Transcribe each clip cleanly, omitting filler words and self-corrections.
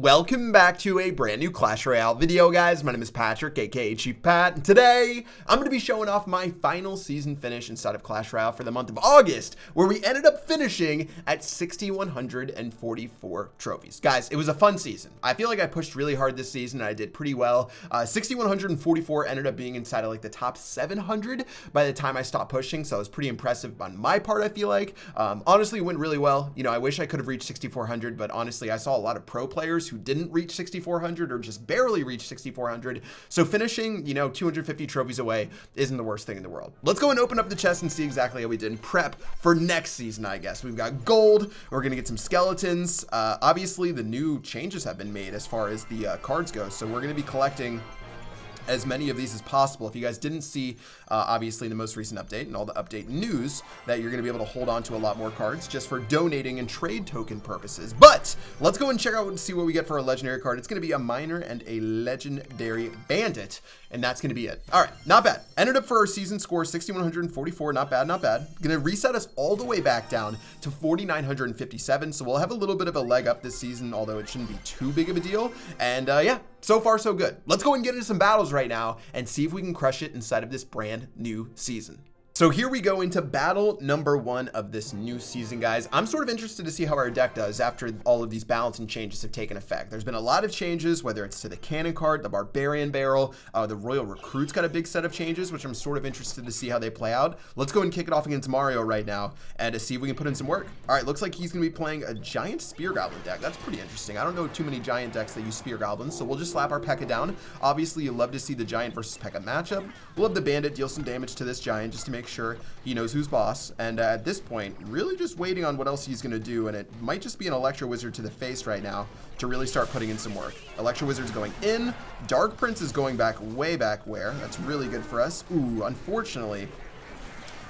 Welcome back to a brand new Clash Royale video, guys. My name is Patrick, aka Chief Pat, and today I'm going to be showing off my final season finish inside of Clash Royale for the month of August, where we ended up finishing at 6,144 trophies. Guys, it was a fun season. I feel like I pushed really hard this season, and I did pretty well. 6,144 ended up being inside of like the top 700 by the time I stopped pushing, so it was pretty impressive on my part, I feel like. Honestly, it went really well. You know, I wish I could have reached 6,400, but honestly, I saw a lot of pro players who didn't reach 6,400 or just barely reached 6,400. So finishing, 250 trophies away isn't the worst thing in the world. Let's go and open up the chest and see exactly how we did in prep for next season, I guess. We've got gold. We're going to get some skeletons. Obviously, the new changes have been made as far as the cards go. So we're going to be collecting as many of these as possible. If you guys didn't see, obviously, the most recent update and all the update news, that you're going to be able to hold on to a lot more cards just for donating and trade token purposes. But let's go and check out and see what we get for a legendary card. It's going to be a miner and a legendary bandit, and that's going to be it. All right, not bad. Ended up for our season score 6,144. Not bad, not bad. Going to reset us all the way back down to 4,957. So we'll have a little bit of a leg up this season, although it shouldn't be too big of a deal. And yeah, so far so good. Let's go and get into some battles right now and see if we can crush it inside of this brand new season. So here we go into battle number 1 of this new season, guys. I'm sort of interested to see how our deck does after all of these balancing changes have taken effect. There's been a lot of changes, whether it's to the cannon card, the barbarian barrel, the royal recruit's got a big set of changes, which I'm sort of interested to see how they play out. Let's go and kick it off against Mario right now and to see if we can put in some work. All right, looks like he's going to be playing a giant spear goblin deck. That's pretty interesting. I don't know too many giant decks that use spear goblins, so we'll just slap our P.E.K.K.A down. Obviously, you love to see the giant versus P.E.K.K.A matchup. We'll have the bandit deal some damage to this giant just to make sure he knows who's boss. And at this point, really just waiting on what else he's going to do, and it might just be an Electro Wizard to the face right now to really start putting in some work. Electro Wizard's going in. Dark Prince is going back way back where. That's really good for us. Ooh, unfortunately,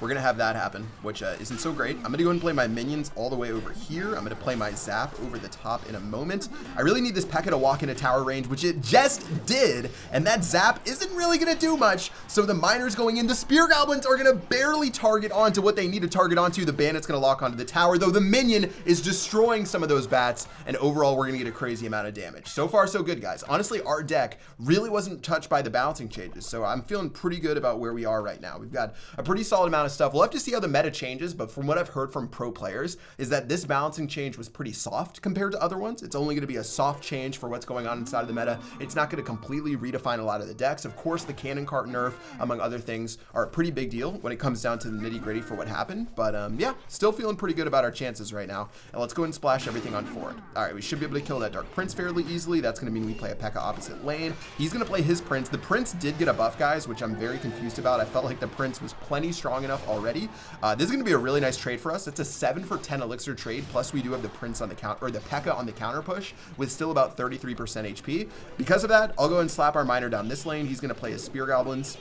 we're going to have that happen, which isn't so great. I'm going to go and play my minions all the way over here. I'm going to play my Zap over the top in a moment. I really need this P.E.K.K.A to walk into tower range, which it just did, and that Zap isn't really going to do much. So the miners going in. The Spear Goblins are going to barely target onto what they need to target onto. The Bandit's going to lock onto the tower, though the minion is destroying some of those bats, and overall, we're going to get a crazy amount of damage. So far, so good, guys. Honestly, our deck really wasn't touched by the balancing changes, so I'm feeling pretty good about where we are right now. We've got a pretty solid amount of stuff. We'll have to see how the meta changes, but from what I've heard from pro players is that this balancing change was pretty soft compared to other ones. It's only going to be a soft change for what's going on inside of the meta. It's not going to completely redefine a lot of the decks. Of course, the cannon cart nerf, among other things, are a pretty big deal when it comes down to the nitty gritty for what happened. But yeah, still feeling pretty good about our chances right now. And let's go and splash everything on forward. All right, we should be able to kill that Dark Prince fairly easily. That's going to mean we play a P.E.K.K.A opposite lane. He's going to play his Prince. The Prince did get a buff, guys, which I'm very confused about. I felt like the Prince was plenty strong enough already. This is going to be a really nice trade for us. It's a 7 for 10 elixir trade, plus we do have the Prince on the counter, or the P.E.K.K.A on the counter push with still about 33% HP. Because of that, I'll go and slap our miner down this lane. He's going to play his Spear Goblins.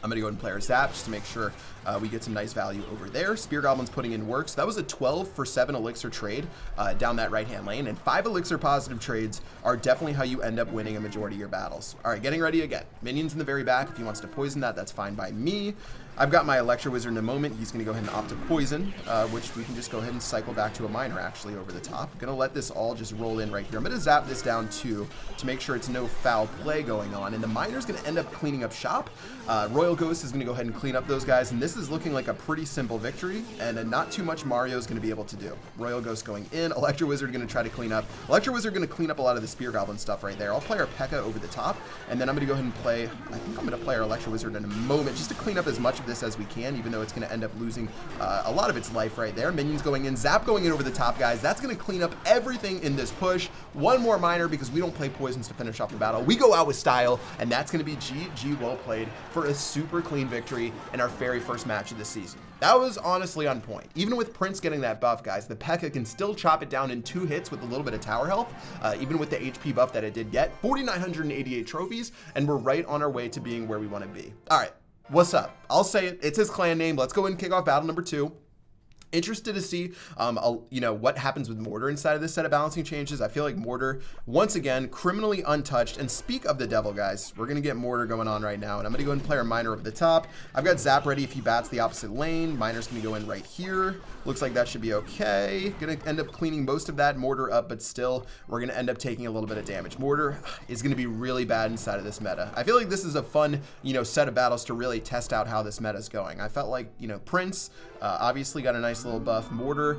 I'm going to go ahead and play our Zap just to make sure we get some nice value over there. Spear Goblin's putting in work. So that was a 12 for 7 elixir trade down that right-hand lane. And 5 elixir positive trades are definitely how you end up winning a majority of your battles. All right, getting ready again. Minions in the very back. If he wants to poison that, that's fine by me. I've got my Electro Wizard in a moment. He's going to go ahead and opt to poison, which we can just go ahead and cycle back to a miner actually over the top. I'm going to let this all just roll in right here. I'm going to zap this down too to make sure it's no foul play going on. And the miner's going to end up cleaning up shop. Royal Ghost is going to go ahead and clean up those guys. And this is looking like a pretty simple victory, and not too much Mario's going to be able to do. Royal Ghost going in. Electro Wizard going to try to clean up. Electro Wizard going to clean up a lot of the Spear Goblin stuff right there. I'll play our P.E.K.K.A over the top, and then I'm going to go ahead and play, I think I'm going to play our Electro Wizard in a moment just to clean up as much of this as we can, even though it's going to end up losing a lot of its life right there. Minions going in. Zap going in over the top, guys. That's going to clean up everything in this push. One more miner because we don't play poisons to finish off the battle. We go out with style, and that's going to be GG well played for a super clean victory in our very first match of the season. That was honestly on point. Even with Prince getting that buff, guys, the P.E.K.K.A can still chop it down in 2 hits with a little bit of tower health, even with the HP buff that it did get. 4,988 trophies, and we're right on our way to being where we want to be. All right, what's up? I'll say it. It's his clan name. Let's go and kick off battle number 2. Interested to see, you know, what happens with Mortar inside of this set of balancing changes. I feel like Mortar, once again, criminally untouched. And speak of the devil, guys, we're going to get Mortar going on right now. And I'm going to go ahead and play our Miner over the top. I've got Zap ready if he bats the opposite lane. Miner's going to go in right here. Looks like that should be okay. Going to end up cleaning most of that Mortar up, but still, we're going to end up taking a little bit of damage. Mortar is going to be really bad inside of this meta. I feel like this is a fun, you know, set of battles to really test out how this meta is going. I felt like, you know, Prince obviously got a nice little buff. Mortar,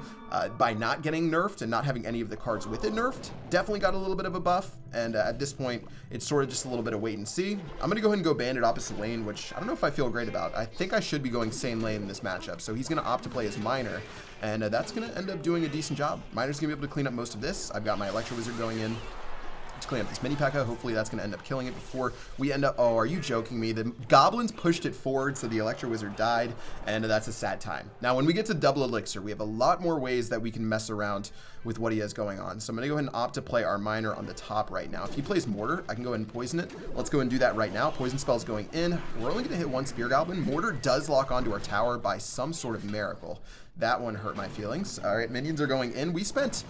by not getting nerfed and not having any of the cards with it nerfed, definitely got a little bit of a buff. And at this point, it's sort of just a little bit of wait and see. I'm going to go ahead and go Bandit opposite lane, which I don't know if I feel great about. I think I should be going same lane in this matchup. So he's going to opt to play his Miner, and that's going to end up doing a decent job. Miner's going to be able to clean up most of this. I've got my Electro Wizard going in to clean up this mini P.E.K.K.A. Hopefully that's going to end up killing it before we end up... Oh, are you joking me? The Goblins pushed it forward, so the Electro Wizard died, and that's a sad time. Now, when we get to double Elixir, we have a lot more ways that we can mess around with what he has going on. So I'm going to go ahead and opt to play our Miner on the top right now. If he plays Mortar, I can go ahead and poison it. Let's go ahead and do that right now. Poison spell's going in. We're only going to hit one Spear Goblin. Mortar does lock onto our tower by some sort of miracle. That one hurt my feelings. All right, minions are going in. We spent...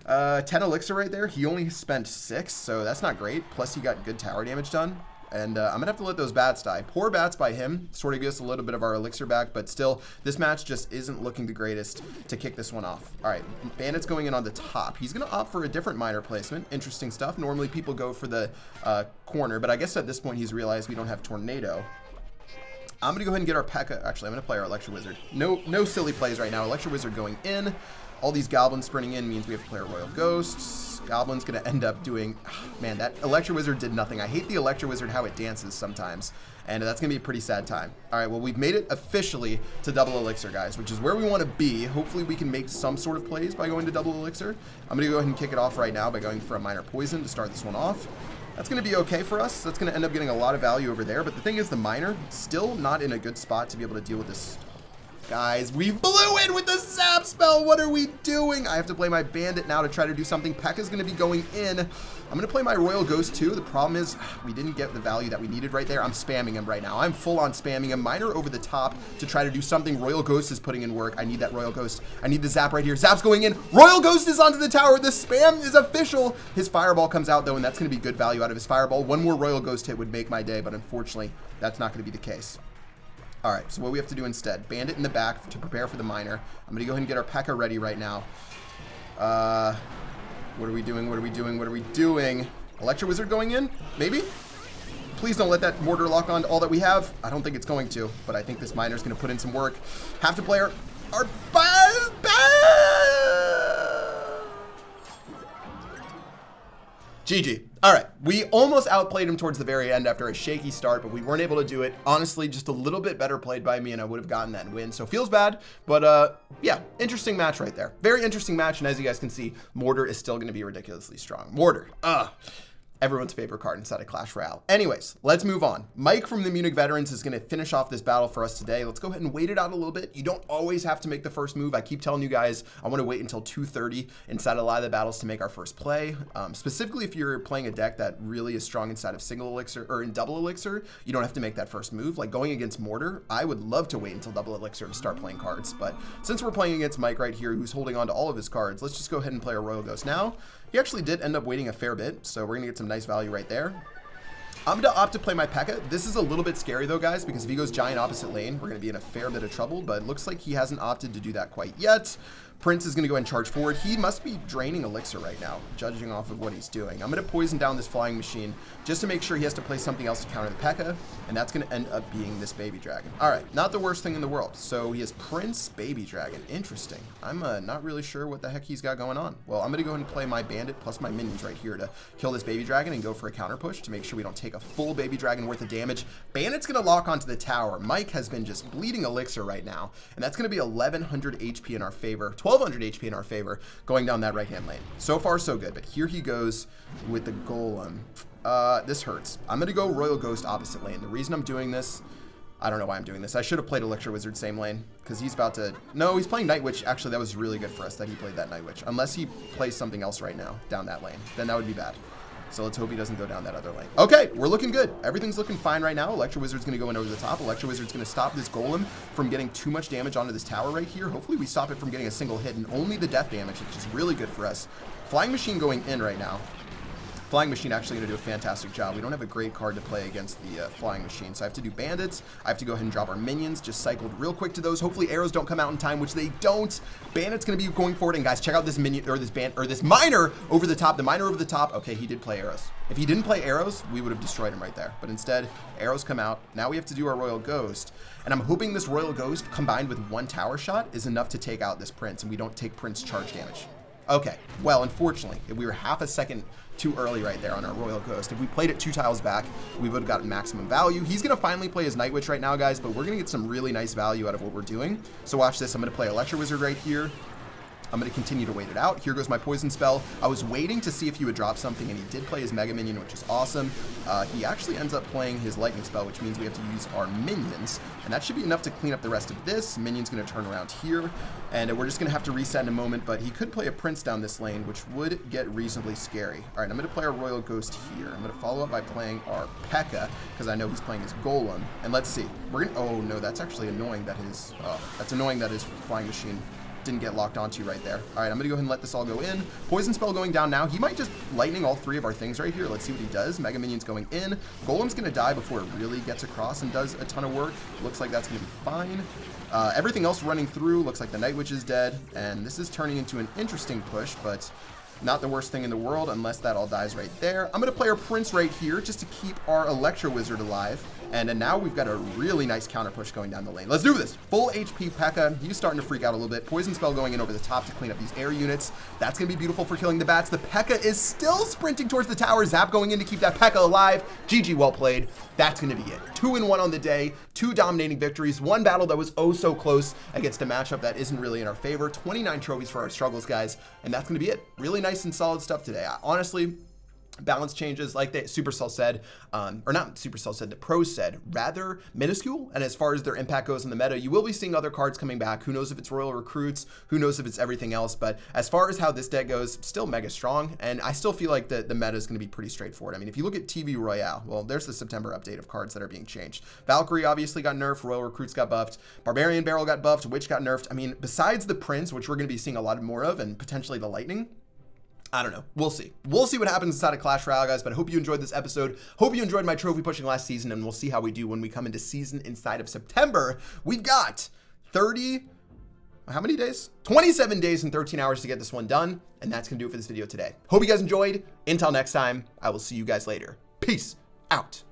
10 elixir right there. He only spent 6, so that's not great. Plus, he got good tower damage done. And I'm going to have to let those bats die. Poor bats by him. Sort of gives us a little bit of our elixir back, but still, this match just isn't looking the greatest to kick this one off. All right, Bandit's going in on the top. He's going to opt for a different Miner placement. Interesting stuff. Normally, people go for the corner, but I guess at this point, he's realized we don't have Tornado. I'm going to go ahead and get our P.E.K.K.A. Actually, I'm going to play our Electro Wizard. No silly plays right now. Electro Wizard going in. All these Goblins sprinting in means we have to play a Royal Ghost. Goblin's going to end up doing... Man, that Electro Wizard did nothing. I hate the Electro Wizard, how it dances sometimes. And that's going to be a pretty sad time. All right, well, we've made it officially to double Elixir, guys, which is where we want to be. Hopefully, we can make some sort of plays by going to double Elixir. I'm going to go ahead and kick it off right now by going for a Miner Poison to start this one off. That's going to be okay for us. That's going to end up getting a lot of value over there. But the thing is, the Miner still not in a good spot to be able to deal with this. Guys, we blew it with the Zap spell. What are we doing? I have to play my Bandit now to try to do something. P.E.K.K.A.'s going to be going in. I'm going to play my Royal Ghost too. The problem is we didn't get the value that we needed right there. I'm spamming him right now. I'm full on spamming him. Miner over the top to try to do something. Royal Ghost is putting in work. I need that Royal Ghost. I need the Zap right here. Zap's going in. Royal Ghost is onto the tower. The spam is official. His Fireball comes out though, and that's going to be good value out of his Fireball. One more Royal Ghost hit would make my day, but unfortunately, that's not going to be the case. All right, so what we have to do instead, Bandit in the back to prepare for the Miner. I'm going to go ahead and get our P.E.K.K.A. ready right now. What are we doing? What are we doing? What are we doing? Electro Wizard going in? Maybe? Please don't let that Mortar lock on to all that we have. I don't think it's going to, but I think this Miner's going to put in some work. Have to play our GG. All right, we almost outplayed him towards the very end after a shaky start, but we weren't able to do it. Honestly, just a little bit better played by me, and I would have gotten that win. So feels bad, but yeah, interesting match right there. Very interesting match, and as you guys can see, Mortar is still going to be ridiculously strong. Mortar, everyone's favorite card inside of Clash Royale. Anyways, let's move on. Mike from the Munich Veterans is going to finish off this battle for us today. Let's go ahead and wait it out a little bit. You don't always have to make the first move. I keep telling you guys, I want to wait until 2:30 inside a lot of the battles to make our first play. Specifically, if you're playing a deck that really is strong inside of single elixir or in double elixir, you don't have to make that first move. Like going against Mortar, I would love to wait until double elixir to start playing cards. But since we're playing against Mike right here, who's holding on to all of his cards, let's just go ahead and play a Royal Ghost now. He actually did end up waiting a fair bit, so we're going to get some nice value right there. I'm going to opt to play my P.E.K.K.A. This is a little bit scary though, guys, because if he goes Giant opposite lane, we're going to be in a fair bit of trouble, but it looks like he hasn't opted to do that quite yet. Prince is going to go and charge forward. He must be draining elixir right now, judging off of what he's doing. I'm going to poison down this flying machine just to make sure he has to play something else to counter the P.E.K.K.A., and that's going to end up being this Baby Dragon. All right, not the worst thing in the world. So he has Prince, Baby Dragon. Interesting. I'm not really sure what the heck he's got going on. Well, I'm going to go ahead and play my Bandit plus my minions right here to kill this Baby Dragon and go for a counter push to make sure we don't take a full Baby Dragon worth of damage. Bandit's going to lock onto the tower. Mike has been just bleeding elixir right now, and that's going to be 1100 HP in our favor, 1200 HP in our favor going down that right-hand lane. So far, so good, but here he goes with the Golem. This hurts. I'm going to go Royal Ghost opposite lane. The reason I'm doing this, I don't know why I'm doing this. I should have played Electro Wizard same lane because he's about to... No, he's playing Night Witch. Actually, that was really good for us that he played that Night Witch. Unless he plays something else right now down that lane, then that would be bad. So let's hope he doesn't go down that other lane. Okay, we're looking good. Everything's looking fine right now. Electro Wizard's going to go in over the top. Electro Wizard's going to stop this golem from getting too much damage onto this tower right here. Hopefully we stop it from getting a single hit and only the death damage, which is really good for us. Flying Machine going in right now. Flying Machine actually going to do a fantastic job. We don't have a great card to play against the Flying Machine, so I have to do Bandits. I have to go ahead and drop our minions. Just cycled real quick to those. Hopefully arrows don't come out in time, which they don't. Bandit's going to be going forward, and guys, check out this minion or this miner over the top. The miner over the top. Okay, he did play arrows. If he didn't play arrows, we would have destroyed him right there. But instead, arrows come out. Now we have to do our Royal Ghost, and I'm hoping this Royal Ghost combined with one tower shot is enough to take out this Prince, and we don't take Prince charge damage. Okay, well, unfortunately, we were half a second too early right there on our Royal Ghost. If we played it 2 tiles back, we would have gotten maximum value. He's going to finally play his Night Witch right now, guys, but we're going to get some really nice value out of what we're doing. So watch this. I'm going to play Electro Wizard right here. I'm going to continue to wait it out. Here goes my poison spell. I was waiting to see if he would drop something, and he did play his Mega Minion, which is awesome. He actually ends up playing his lightning spell, which means we have to use our minions, and that should be enough to clean up the rest of this. Minion's going to turn around here, and we're just going to have to reset in a moment, but he could play a Prince down this lane, which would get reasonably scary. All right, I'm going to play our Royal Ghost here. I'm going to follow up by playing our P.E.K.K.A, because I know he's playing his Golem, and let's see. We're going to, oh no, that's actually annoying that his, Flying Machine didn't get locked onto right there. All right, I'm gonna go ahead and let this all go in. Poison spell going down now. He might just lightning all 3 of our things right here. Let's see what he does. Mega Minion's going in. Golem's gonna die before it really gets across and does a ton of work. Looks like that's gonna be fine. Everything else running through. Looks like the Night Witch is dead, and this is turning into an interesting push, but not the worst thing in the world unless that all dies right there. I'm gonna play our Prince right here just to keep our Electro Wizard alive. And then now we've got a really nice counter push going down the lane. Let's do this. Full HP P.E.K.K.A. He's starting to freak out a little bit. Poison spell going in over the top to clean up these air units. That's going to be beautiful for killing the bats. The P.E.K.K.A. is still sprinting towards the tower. Zap going in to keep that P.E.K.K.A. alive. GG, well played. That's going to be it. 2-1 on the day. 2 dominating victories. 1 battle that was oh so close against a matchup that isn't really in our favor. 29 trophies for our struggles, guys. And that's going to be it. Really nice and solid stuff today. Honestly, balance changes, like the Supercell said, or not Supercell said, the pros said, rather minuscule. And as far as their impact goes in the meta, you will be seeing other cards coming back. Who knows if it's Royal Recruits? Who knows if it's everything else? But as far as how this deck goes, still mega strong. And I still feel like the meta is going to be pretty straightforward. I mean, if you look at TV Royale, well, there's the September update of cards that are being changed. Valkyrie obviously got nerfed. Royal Recruits got buffed. Barbarian Barrel got buffed. Witch got nerfed. I mean, besides the Prince, which we're going to be seeing a lot more of, and potentially the Lightning, I don't know. We'll see. We'll see what happens inside of Clash Royale, guys, but I hope you enjoyed this episode. Hope you enjoyed my trophy pushing last season, and we'll see how we do when we come into season inside of September. We've got 30, how many days? 27 days and 13 hours to get this one done, and that's going to do it for this video today. Hope you guys enjoyed. Until next time, I will see you guys later. Peace out.